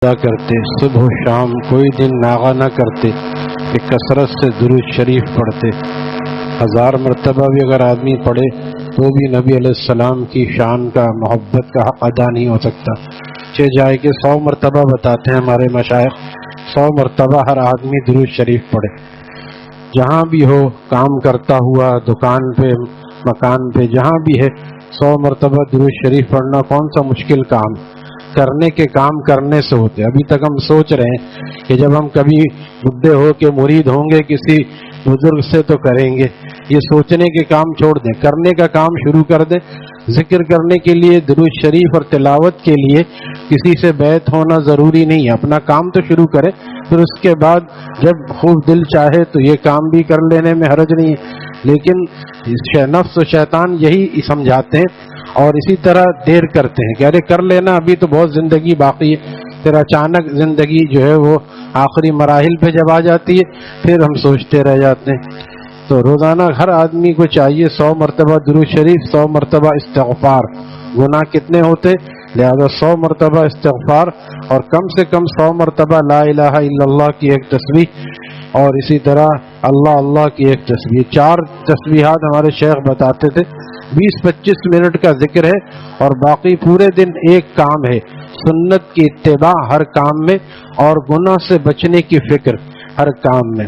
ادا کرتے، صبح و شام کوئی دن ناغہ نہ کرتے کہ کثرت سے درود شریف پڑھتے. 1000 مرتبہ بھی اگر آدمی پڑھے تو بھی نبی علیہ السلام کی شان کا، محبت کا حق ادا نہیں ہو سکتا. جائے کہ 100 مرتبہ بتاتے ہیں ہمارے مشائخ، 100 مرتبہ ہر آدمی درود شریف پڑھے. جہاں بھی ہو، کام کرتا ہوا، دکان پہ، مکان پہ، جہاں بھی ہے 100 مرتبہ درود شریف پڑھنا کون سا مشکل کام؟ کرنے کے کام کرنے سے ہوتے. ابھی تک ہم سوچ رہے ہیں کہ جب ہم کبھی بڈھے ہو کے مرید ہوں گے کسی بزرگ سے تو کریں گے. یہ سوچنے کے کام چھوڑ دیں، کرنے کا کام شروع کر دیں. ذکر کرنے کے لیے، درود شریف اور تلاوت کے لیے کسی سے بیعت ہونا ضروری نہیں ہے. اپنا کام تو شروع کریں، پھر اس کے بعد جب خوب دل چاہے تو یہ کام بھی کر لینے میں حرج نہیں ہے. لیکن نفس و شیطان یہی سمجھاتے ہیں اور اسی طرح دیر کرتے ہیں کہ ارے کر لینا، ابھی تو بہت زندگی باقی ہے. پھر اچانک زندگی جو ہے وہ آخری مراحل پہ جب آ جاتی ہے پھر ہم سوچتے رہ جاتے ہیں. تو روزانہ ہر آدمی کو چاہیے 100 مرتبہ درود شریف، 100 مرتبہ استغفار. گناہ کتنے ہوتے؟ لہذا 100 مرتبہ استغفار اور کم سے کم 100 مرتبہ لا الہ الا اللہ کی ایک تسبیح، اور اسی طرح اللہ اللہ کی ایک تسبیح. 4 تسبیحات ہمارے شیخ بتاتے تھے. 20-25 منٹ کا ذکر ہے اور باقی پورے دن ایک کام ہے، سنت کی اتباع ہر کام میں اور گناہ سے بچنے کی فکر ہر کام میں.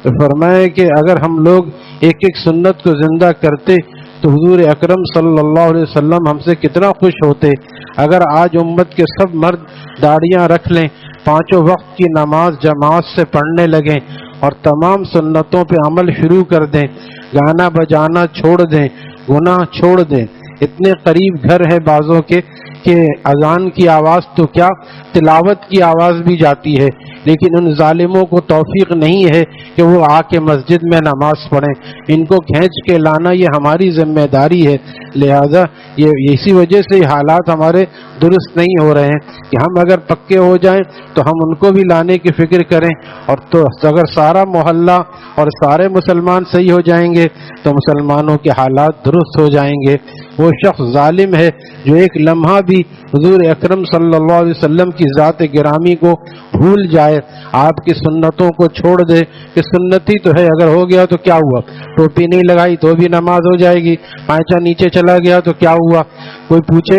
تو فرمائے کہ اگر ہم لوگ ایک ایک سنت کو زندہ کرتے تو حضور اکرم صلی اللہ علیہ وسلم ہم سے کتنا خوش ہوتے. اگر آج امت کے سب مرد داڑیاں رکھ لیں، 5 وقت کی نماز جماعت سے پڑھنے لگیں اور تمام سنتوں پہ عمل شروع کر دیں، گانا بجانا چھوڑ دیں، گناہ چھوڑ دیں. اتنے قریب گھر ہے بعضوں کے کہ اذان کی آواز تو کیا، تلاوت کی آواز بھی جاتی ہے، لیکن ان ظالموں کو توفیق نہیں ہے کہ وہ آ کے مسجد میں نماز پڑھیں. ان کو کھینچ کے لانا یہ ہماری ذمہ داری ہے. لہذا اسی وجہ سے یہ حالات ہمارے درست نہیں ہو رہے ہیں کہ ہم اگر پکے ہو جائیں تو ہم ان کو بھی لانے کی فکر کریں. اور تو اگر سارا محلہ اور سارے مسلمان صحیح ہو جائیں گے تو مسلمانوں کے حالات درست ہو جائیں گے. وہ شخص ظالم ہے جو ایک لمحہ بھی حضور اکرم صلی اللہ علیہ وسلم کی ذات گرامی کو بھول جائے، آپ کی سنتوں کو چھوڑ دے کہ سنتی تو ہے، اگر ہو گیا تو کیا ہوا، ٹوپی نہیں لگائی تو بھی نماز ہو جائے گی، پائچہ نیچے چلا گیا تو کیا ہوا. کوئی پوچھے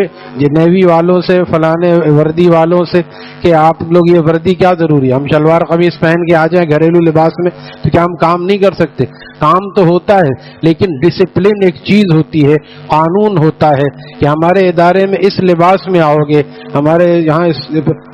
نیوی والوں سے، فلانے وردی والوں سے کہ آپ لوگ یہ وردی کیا ضروری ہے، ہم شلوار قمیص پہن کے آ جائیں گھریلو لباس میں تو کیا ہم کام نہیں کر سکتے؟ کام تو ہوتا ہے، لیکن ڈسپلن ایک چیز ہوتی ہے، قانون ہوتا ہے کہ ہمارے ادارے میں اس لباس میں آؤ گے، ہمارے یہاں اس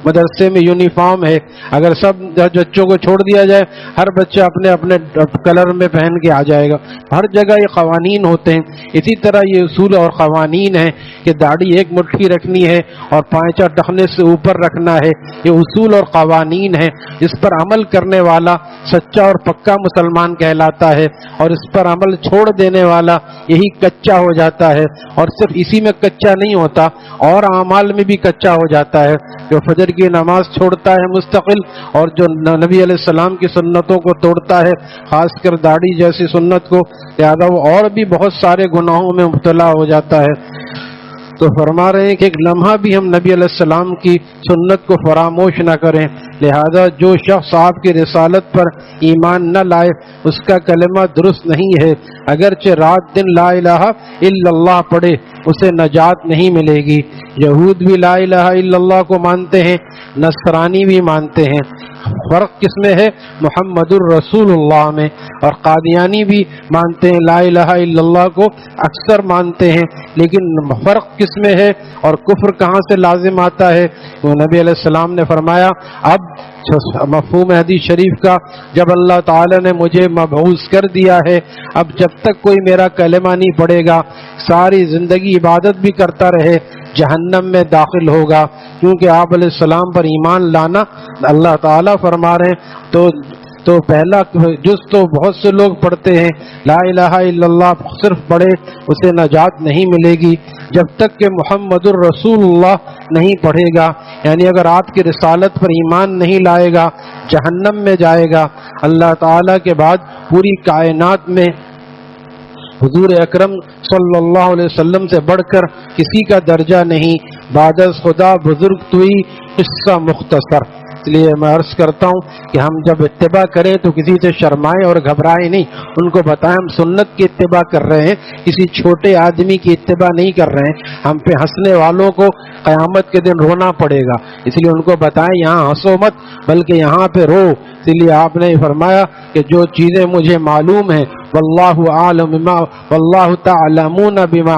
مدرسے میں یونیفارم ہے. اگر سب بچوں کو چھوڑ دیا جائے، ہر بچہ اپنے اپنے کلر میں پہن کے آ جائے گا. ہر جگہ یہ قوانین ہوتے ہیں. اسی طرح یہ اصول اور قوانین ہیں کہ داڑھی ایک مٹھی رکھنی ہے اور پائچہ ٹخنے سے اوپر رکھنا ہے. یہ اصول اور قوانین ہیں. اس پر عمل کرنے والا سچا اور پکا مسلمان کہلاتا ہے، اور اس پر عمل چھوڑ دینے والا یہی کچا ہو جاتا ہے. اور صرف اسی میں کچا نہیں ہوتا، اور اعمال میں بھی کچا ہو جاتا ہے. جو فجر کی نماز چھوڑتا ہے مستقل، اور جو نبی علیہ السلام کی سنتوں کو توڑتا ہے، خاص کر داڑھی جیسی سنت کو، لہذا وہ اور بھی بہت سارے گناہوں میں مبتلا ہو جاتا ہے. تو فرما رہے ہیں کہ ایک لمحہ بھی ہم نبی علیہ السلام کی سنت کو فراموش نہ کریں. لہذا جو شخص آپ کی رسالت پر ایمان نہ لائے اس کا کلمہ درست نہیں ہے. اگرچہ رات دن لا الہ الا اللہ پڑھے اسے نجات نہیں ملے گی. یہود بھی لا الہ الا اللہ کو مانتے ہیں، نصرانی بھی مانتے ہیں. فرق کس میں ہے؟ محمد الرسول اللہ میں. اور قادیانی بھی مانتے ہیں لا الہ الا اللہ کو، اکثر مانتے ہیں. لیکن فرق کس میں ہے اور کفر کہاں سے لازم آتا ہے؟ وہ نبی علیہ السلام نے فرمایا، اب مفہوم حدیث شریف کا، جب اللہ تعالی نے مجھے مبعوث کر دیا ہے، اب جب تک کوئی میرا کلمہ نہیں پڑھے گا، ساری زندگی عبادت بھی کرتا رہے، جہنم میں داخل ہوگا. کیونکہ آپ علیہ السلام پر ایمان لانا، اللہ تعالیٰ فرما رہے ہیں تو پہلا جز تو بہت سے لوگ پڑھتے ہیں، لا الہ الا اللہ صرف پڑھے اسے نجات نہیں ملے گی جب تک کہ محمد الرسول اللہ نہیں پڑھے گا. یعنی اگر آپ کی رسالت پر ایمان نہیں لائے گا جہنم میں جائے گا. اللہ تعالیٰ کے بعد پوری کائنات میں حضور اکرم صلی اللہ علیہ وسلم سے بڑھ کر کسی کا درجہ نہیں. بعد از خدا بزرگ توئی قصہ مختصر. اس لیے میں عرض کرتا ہوں کہ ہم جب اتباع کریں تو کسی سے شرمائیں اور گھبرائیں نہیں. ان کو بتائیں ہم سنت کی اتباع کر رہے ہیں, کسی چھوٹے آدمی کی اتباع نہیں کر رہے ہیں. ہم پہ ہنسنے والوں کو قیامت کے دن رونا پڑے گا, اس لیے ان کو بتائیں یہاں ہنسو مت بلکہ یہاں پہ رو. اس لیے آپ نے فرمایا کہ جو چیزیں مجھے معلوم ہیں واللہ عالم بما واللہ تعلمون بما,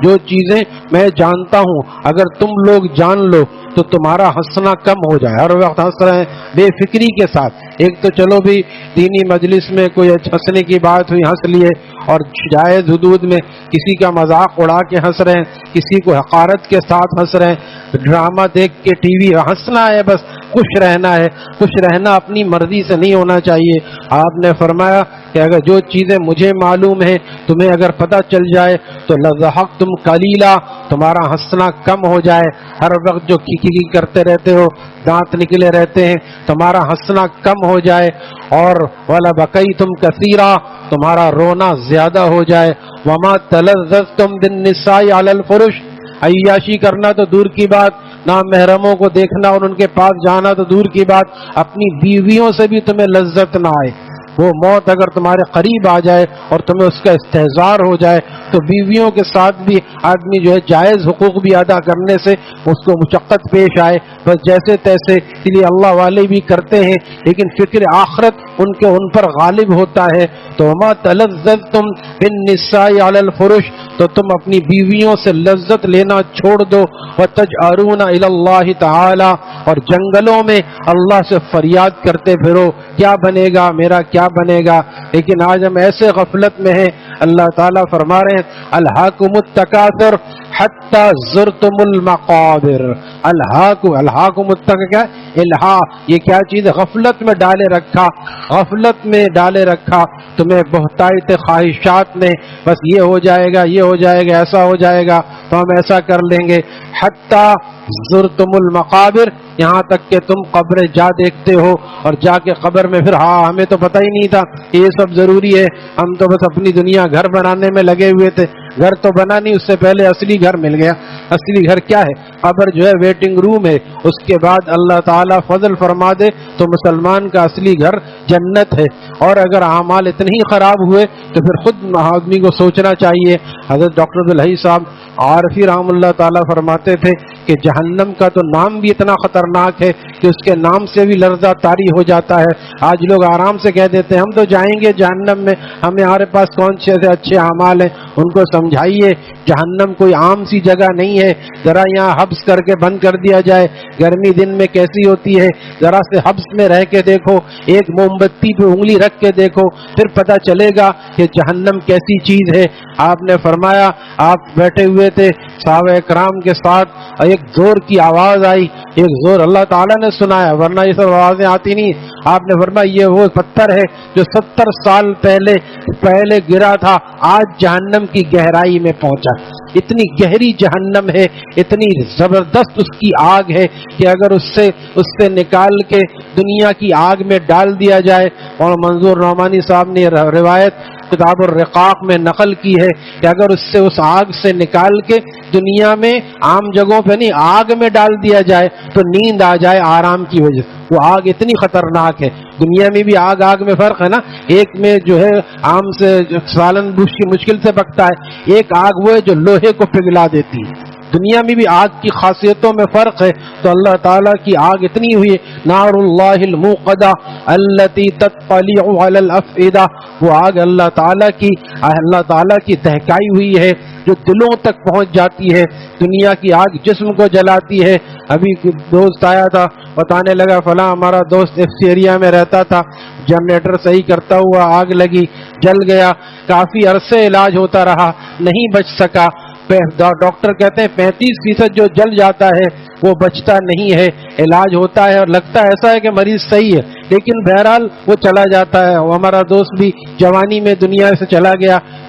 جو چیزیں میں جانتا ہوں اگر تم لوگ جان لو تو تمہارا ہنسنا کم ہو جائے. ہر وقت ہنس رہے ہیں بے فکری کے ساتھ. ایک تو چلو بھی دینی مجلس میں کوئی ہنسنے کی بات ہوئی ہنس لیے, اور جائز حدود میں کسی کا مذاق اڑا کے ہنس رہے ہیں, کسی کو حقارت کے ساتھ ہنس رہے ہیں, ڈرامہ دیکھ کے ٹی وی ہنسنا ہے, بس خوش رہنا ہے. خوش رہنا اپنی مرضی سے نہیں ہونا چاہیے. آپ نے فرمایا کہ اگر جو چیزیں مجھے معلوم ہیں تمہیں اگر پتہ چل جائے تو لضحکتم قلیلا, تمہارا ہنسنا کم ہو جائے. ہر وقت جو کھکی کرتے رہتے ہو, دانت نکلے رہتے ہیں, تمہارا ہنسنا کم ہو جائے. اور ولبکیتم کثیرا, تمہارا رونا زیادہ ہو جائے. وما تلذذتم بالنساء علی الفرش, عیاشی کرنا تو دور کی بات, نامحرموں کو دیکھنا اور ان کے پاس جانا تو دور کی بات, اپنی بیویوں سے بھی تمہیں لذت نہ آئے. وہ موت اگر تمہارے قریب آ جائے اور تمہیں اس کا استحضار ہو جائے تو بیویوں کے ساتھ بھی آدمی جو ہے جائز حقوق بھی ادا کرنے سے اس کو مشقت پیش آئے, بس جیسے تیسے. اس لیے اللہ والے بھی کرتے ہیں لیکن فکر آخرت ان پر غالب ہوتا ہے. تو وما تلذذتم بالنساء علی الفرش, تو تم اپنی بیویوں سے لذت لینا چھوڑ دو. وتجأرون الی اللہ تعالی, اور جنگلوں میں اللہ سے فریاد کرتے پھرو کیا بنے گا میرا, کیا بنے گا. لیکن آج ہم ایسے غفلت میں ہیں. اللہ تعالیٰ فرما رہے ہیں الہاکم التکاثر حتی زرتم المقابر. الہاکم التکاثر کیا الہا, یہ کیا چیز ہے؟ غفلت میں ڈالے رکھا, غفلت میں ڈالے رکھا تمہیں بہتائیت خواہشات میں. بس یہ ہو جائے گا, یہ ہو جائے گا, ایسا ہو جائے گا تو ہم ایسا کر لیں گے. حتی زرتم المقابر, یہاں تک کہ تم قبر جا دیکھتے ہو اور جا کے قبر میں پھر ہمیں تو پتہ ہی نہیں تھا یہ سب ضروری ہے, ہم تو بس اپنی دنیا گھر بنانے میں لگے ہوئے تھے. گھر تو بنا نہیں, اس سے پہلے اصلی گھر مل گیا. اصلی گھر کیا ہے؟ قبر جو ہے ویٹنگ روم ہے. اس کے بعد اللہ تعالیٰ فضل فرما دے تو مسلمان کا اصلی گھر جنت ہے. اور اگر اعمال اتنے ہی خراب ہوئے تو پھر خود آدمی کو سوچنا چاہیے. حضرت ڈاکٹر عبدالحی صاحب عارفی رحم اللہ تعالیٰ فرماتے تھے کہ جہنم کا تو نام بھی اتنا خطرناک ہے کہ اس کے نام سے بھی لرزہ طاری ہو جاتا ہے. آج لوگ آرام سے کہہ دیتے ہیں ہم تو جائیں گے جہنم میں, ہمارے پاس کون سے اچھے اعمال ہیں. ان کو سمجھائیے جہنم کوئی عام سی جگہ نہیں ہے. ذرا یہاں حبس کر کے بند کر دیا جائے, گرمی دن میں کیسی ہوتی ہے, ذرا سے حبس میں رہ کے دیکھو, ایک موم بتی پہ انگلی رکھ کے دیکھو, پھر پتہ چلے گا کہ جہنم کیسی چیز ہے. آپ نے فرمایا آپ بیٹھے ہوئے تھے صحابہ اکرام کے ساتھ, ایک زور کی آواز آئی, ایک زور اللہ تعالیٰ نے سنایا ورنہ یہ سب آوازیں آتی نہیں. آپ نے فرمایا یہ وہ پتھر ہے جو 70 سال پہلے گرا تھا, آج جہنم کی گہرائی میں پہنچا. اتنی گہری جہنم ہے, اتنی زبردست اس کی آگ ہے کہ اگر اس سے نکال کے دنیا کی آگ میں ڈال دیا جائے. اور منظور نعمانی صاحب نے روایت کتاب الرقاق میں نقل کی ہے کہ اگر اس آگ سے نکال کے دنیا میں عام جگہوں پہ نہیں, آگ میں ڈال دیا جائے تو نیند آ جائے آرام کی وجہ سے. وہ آگ اتنی خطرناک ہے. دنیا میں بھی آگ میں فرق ہے نا, ایک میں جو ہے عام سے سالن بوش کی مشکل سے پکتا ہے, ایک آگ وہ ہے جو لوہے کو پگھلا دیتی ہے. دنیا میں بھی آگ کی خاصیتوں میں فرق ہے. تو اللہ تعالیٰ کی آگ اتنی ہوئی, نار اللہ الموقدہ التی تطلع علی الافئدہ, وہ آگ اللہ تعالیٰ کی دہکائی ہوئی ہے جو دلوں تک پہنچ جاتی ہے. دنیا کی آگ جسم کو جلاتی ہے. ابھی دوست آیا تھا بتانے لگا فلاں ہمارا دوست ایف سی ایریا میں رہتا تھا, جنریٹر صحیح کرتا ہوا آگ لگی, جل گیا, کافی عرصے علاج ہوتا رہا, نہیں بچ سکا. ڈاکٹر کہتے ہیں 35% جو جل جاتا ہے وہ بچتا نہیں ہے, علاج ہوتا ہے اور لگتا ایسا ہے کہ مریض صحیح ہے لیکن بہرحال وہ چلا جاتا ہے. وہ ہمارا دوست بھی جوانی میں دنیا سے چلا گیا,